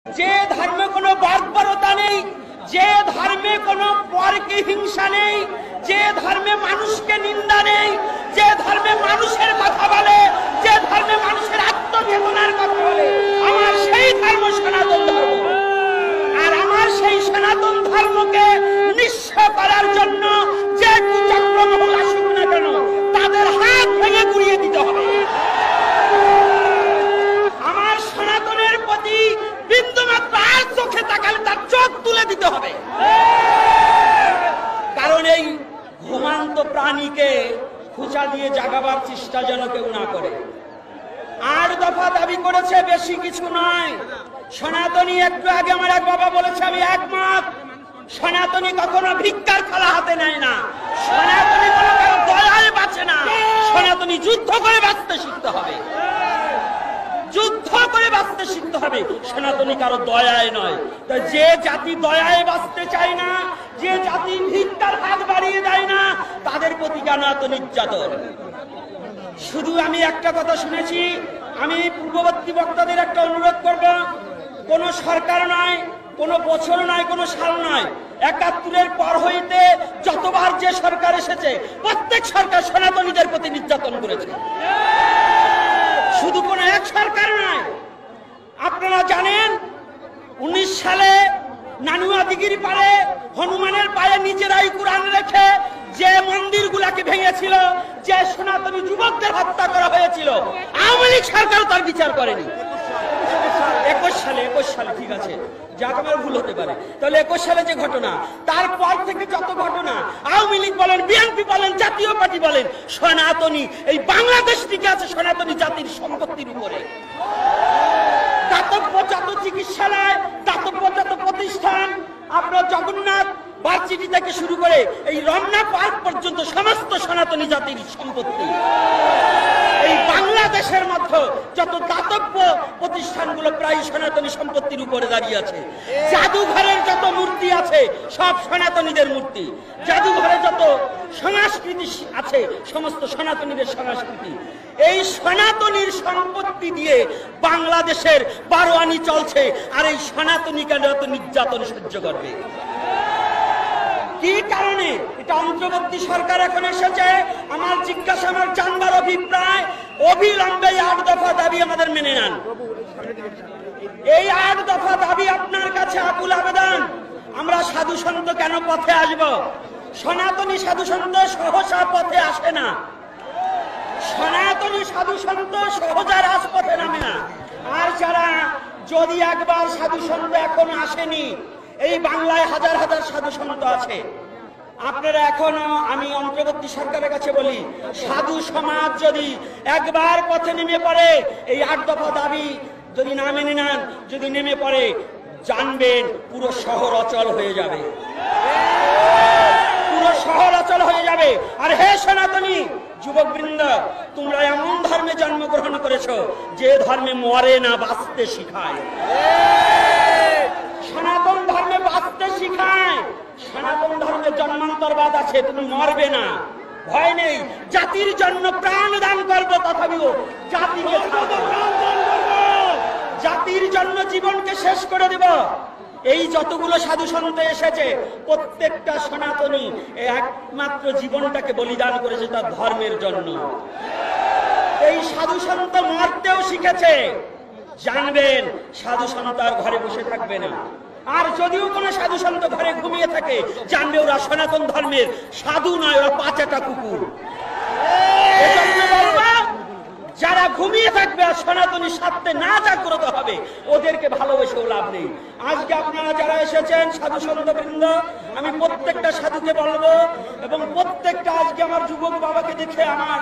যে ধর্মে কোনো বর্বরতা নেই, যে ধর্মে কোনো পরকে হিংসা নেই, যে ধর্মে মানুষকে নিন্দা নেই, যে ধর্মে মানুষের কথা বলে, যে ধর্মে মানুষের আত্মচেতনার কথা বলে, আমার সেই ধর্ম সনাতন ধর্ম। আর আমার সেই সনাতন ধর্মকে নিঃস্ব করার জন্য যে কুচক্রমহল আসুক না কেন, তাদের হাত ভেঙে গুড়িয়ে দিতে হবে। আমার সনাতনের প্রতি বিন্দুমাত্র আর চোখে তাকালে তার চোখ তুলে দিতে হবে। কারণ এই ঘুমান্ত প্রাণীকে খুঁচা দিয়ে জাগাবার চেষ্টা যেন কেউ না করে। ৮ দফা দাবি করেছে, বেশি কিছু নয়। সনাতনী একটু আগে আমার এক বাবা বলেছে, আমি একমত। সনাতনী কখনো ভিক্ষার থালা হাতে নেয় না, সনাতনী কোনো কারো দয়ায় বাঁচে না। সনাতনী যুদ্ধ করে বাঁচতে শিখতে হবে, যুদ্ধ করে বাঁচতে শিখতে হবে। সনাতনী কারো দয়ায় নয়। তো যে জাতি দয়ায় বাঁচতে চায় না, যে জাতি ভিক্ষার হাত বাড়িয়ে দেয় না, তাদের প্রতি কেন এত নির্যাতন? শুধু আমি একটা কথা শুনেছি, আমি পূর্ববর্তী বক্তাদের একটা অনুরোধ করব, কোন সরকার নয়, কোন বছর নয়, কোন সাল নয়, ৭১-এর পর হইতে যতবার যে সরকার এসেছে, প্রত্যেক সরকার সনাতনীদের প্রতি নির্যাতন করেছে। শুধু কোন এক সরকার নয়। আপনারা জানেন ১৯ সালে নানুয়া দিঘির পারে হনুমানের পায়ে নিজেরাই কোরআন রেখে যে মন্দিরগুলাকে ভেঙেছিল, যে সনাতনী যুবকদের হত্যা করা হয়েছিল, আওয়ামী লীগ সরকার তার বিচার করেনি। ২১ সালে ঠিক আছে, যাক আমার ভুল হতে পারে, তাহলে ২১ সালে যে ঘটনা, তারপর থেকে যত ঘটনা, আওয়ামী লীগ বলেন, বিএনপি বলেন, জাতীয় পার্টি বলেন, সনাতনী এই বাংলাদেশ টিকে আছে সনাতনী জাতির সম্পত্তির উপরে। দাতব্য যত চিকিৎসালয়, দাতব্য যত প্রতিষ্ঠান, আপনার জগন্নাথ ভার্সিটি থেকে শুরু করে এই রমনা পার্ক পর্যন্ত সমস্ত সনাতনী জাতির সম্পত্তি। এই বাংলাদেশের মধ্যে যত দাতব্য প্রতিষ্ঠানগুলো প্রায় সনাতনী সম্পত্তির উপরে দাঁড়িয়ে আছে। জাদুঘরের যত মূর্তি আছে সব সনাতনীদের মূর্তি। জাদুঘরে যত সংস্কৃতি আছে সমস্ত সনাতনীদের সংস্কৃতি। এই সনাতনীর সম্পত্তি দিয়ে বাংলাদেশের বারোয়ানি চলছে, আর এই সনাতনী কেন এত নির্যাতন সহ্য করবে? কি কারণে? এটা অন্তর্বর্তী সরকার এখন এসেছে। আমার জিজ্ঞাসা, আমার জানবার অভিপ্রায়, অবিলম্বে ৮ দফা দাবি আমাদের মেনে নেন। এই ৮ দফা দাবি আপনার কাছে আকুল আবেদন। আমরা সাধু সন্ত কেন পথে আসব? সনাতনী সাধু সন্ত সহসা পথে আসে না। সনাতনী সাধু সন্ত সহজা রাজপথে নামে না। আর যারা যদি একবার সাধু সন্ত এখন আসেনি, এই বাংলায় হাজার হাজার সাধু সন্ত আছে। আপনারা এখনো, আমি অন্তর্বর্তী সরকারের কাছে বলি, সাধু সমাজ যদি একবার পথে নেমে পড়ে, এই ৮ দফা দাবি যদি না মেনে নেন, যদি নেমে পড়ে, জানবেন পুরো শহর অচল হয়ে যাবে, পুরো শহর অচল হয়ে যাবে। আর হে সনাতনী যুবকবৃন্দ, তোমরা এমন ধর্মে জন্মগ্রহণ করেছো যে ধর্মে মরে না, বাঁচতে শিখায়। সনাতন ধর্মে বাঁচতে শিখায়। সনাতন ধর্মে জন্মান্তরবাদ আছে, তুমি মরবে না, ভয় নেই। জাতির জন্য প্রাণ দান করবো, তথাপিও জাতিকে জাতির জন্য জীবনকে শেষ করে দেব। এই যতগুলো সাধু সন্ত এসেছে, প্রত্যেকটা সনাতনী একমাত্র জীবনটাকে বলিদান করেছে তার ধর্মের জন্য। এই সাধু সন্ত মরতেও শিখেছে। জানবেন সাধু সন্ত আর ঘরে বসে থাকবে না। আর যদিও কোন সাধু সন্ত ঘরে ঘুমিয়ে থাকে, জানবে ওরা সনাতন ধর্মের সাধু নয়, ওরা পাঁচাটা কুকুর। যারা ঘুমিয়ে থাকবে আর সনাতনী স্বার্থে না জাগ্রত হবে, ওদেরকে ভালোবেসেও লাভ নেই। আজকে আপনারা যারা এসেছেন সাধু সন্ত বৃন্দ, আমি প্রত্যেকটা সাধুকে বলবো, এবং প্রত্যেকটা আজকে আমার যুবক বাবাকে দেখে আমার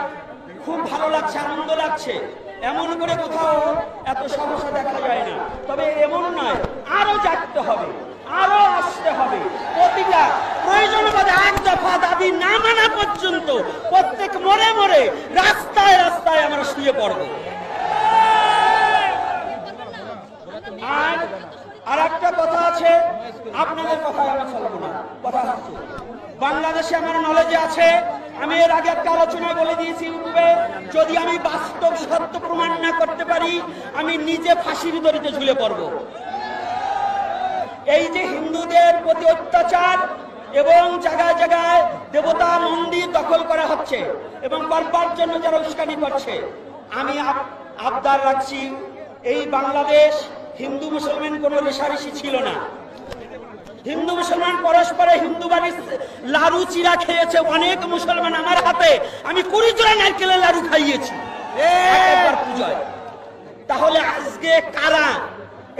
খুব ভালো লাগছে, আনন্দ লাগছে। এমন করে কোথাও এত সমস্যা দেখা যায় না। তবে এমন নয়, আরো জাগতে হবে, আরো আসতে হবে। প্রতিটা প্রয়োজন বোধে ৮ দফা দাবি না মানা পর্যন্ত প্রত্যেক মরে মরে রাস্তায় রাস্তায় আমরা শুয়ে পড়ব। আর একটা কথা আছে, আপনাদের কথা আমি চলবো না। কথা হচ্ছে বাংলাদেশে আমার নলেজে আছে, আমি এর আগে একটা আলোচনায় বলে দিয়েছি ইউটিউবে, যদি আমি বাস্তব সত্য প্রমাণ না করতে পারি, আমি নিজে ফাঁসির দড়িতে ঝুলে পড়ব। এই যে হিন্দুদের প্রতি অত্যাচার এবং জায়গায় জায়গায় দেবতা মন্দির দখল করা হচ্ছে এবং করবার জন্য যারা উস্কানি করছে, আমি আবদার রাখছি, এই বাংলাদেশ হিন্দু মুসলমান কোনো রেশারেশি ছিল না। হিন্দু মুসলমান পরস্পরে হিন্দু বাড়ির লাড়ু চিরা খেয়েছে অনেক মুসলমান। আমার হাতে আমি 20 জোড়া নারকেলের লাড়ু খাইয়েছি একবার পূজায়। তাহলে আজকে কারা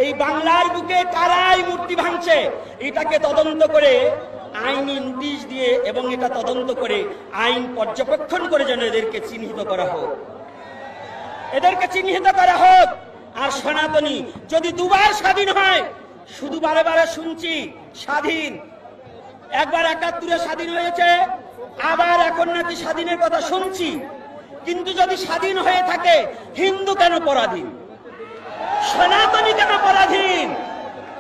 এই বাংলার বুকে কারা এই মূর্তি ভাঙছে, এটাকে তদন্ত করে আইনি নোটিশ দিয়ে এবং এটা তদন্ত করে আইন পর্যবেক্ষণ করে যেন এদেরকে চিহ্নিত করা হোক, এদেরকে চিহ্নিত করা হোক। আর সনাতনী যদি দুবার স্বাধীন হয়, শুধু বারে বারে শুনছি স্বাধীন, একবার 71-এ স্বাধীন হয়েছে, আবার এখন নাকি স্বাধীনের কথা শুনছি। কিন্তু যদি স্বাধীন হয়ে থাকে, হিন্দু কেন পরাধীন, সনাতনী কেন পরাধীন?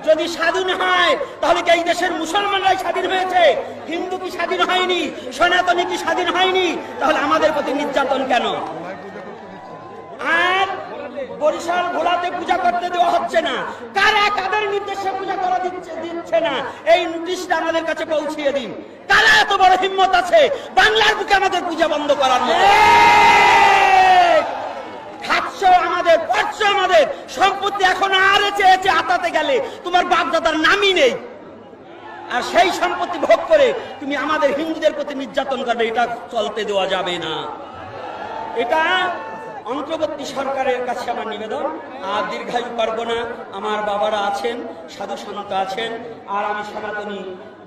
যদি স্বাধীন হয় তাহলে কি এই দেশের মুসলমানরাই স্বাধীন হয়েছে? হিন্দু কি স্বাধীন হয়নি? সনাতনী কি স্বাধীন হয়নি? তাহলে আমাদের প্রতি নির্যাতন কেন? আর বরিশাল ভোলাতে পূজা করতে দেওয়া হচ্ছে না, কারা কাদের নির্দেশে পূজা করা দিচ্ছে না, এই নোটিশটা আমাদের কাছে পৌঁছিয়ে দিন। কারা এত বড় হিম্মত আছে বাংলার বুকে আমাদের পূজা বন্ধ করার মতো? খাচ্ছ আমাদের, পাচ্ছ আমাদের সম্পত্তি, এখন আর চেয়েছে আতাতে গেলে তোমার বাপদাদার নামই নেই, আর সেই সম্পত্তি ভোগ করে তুমি আমাদের হিন্দুদের প্রতি নির্যাতন করবে, এটা চলতে দেওয়া যাবে না। এটা অন্তর্বর্তী সরকারের কাছে আমার নিবেদন। আর দীর্ঘায়ু পারব না, আমার বাবারা আছেন, সাধু সন্ত আছেন, আর আমি সনাতনী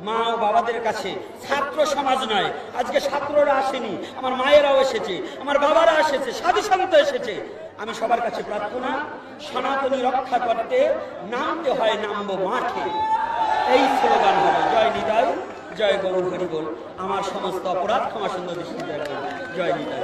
মা ও বাবাদের কাছে, ছাত্র সমাজ নয়, আজকে ছাত্ররা আসেনি, আমার মায়েরাও এসেছে, আমার বাবারা এসেছে, সাধু সন্ত এসেছে, আমি সবার কাছে প্রার্থনা, সনাতনী রক্ষা করতে নামতে হয়, নামবো মাঠে, এই স্লোগান হবে। জয় নিতাই, জয় গৌর হরি বল। আমার সমস্ত অপরাধ ক্ষমা সুন্দর দৃষ্টি দেখবেন। জয় নিতাই।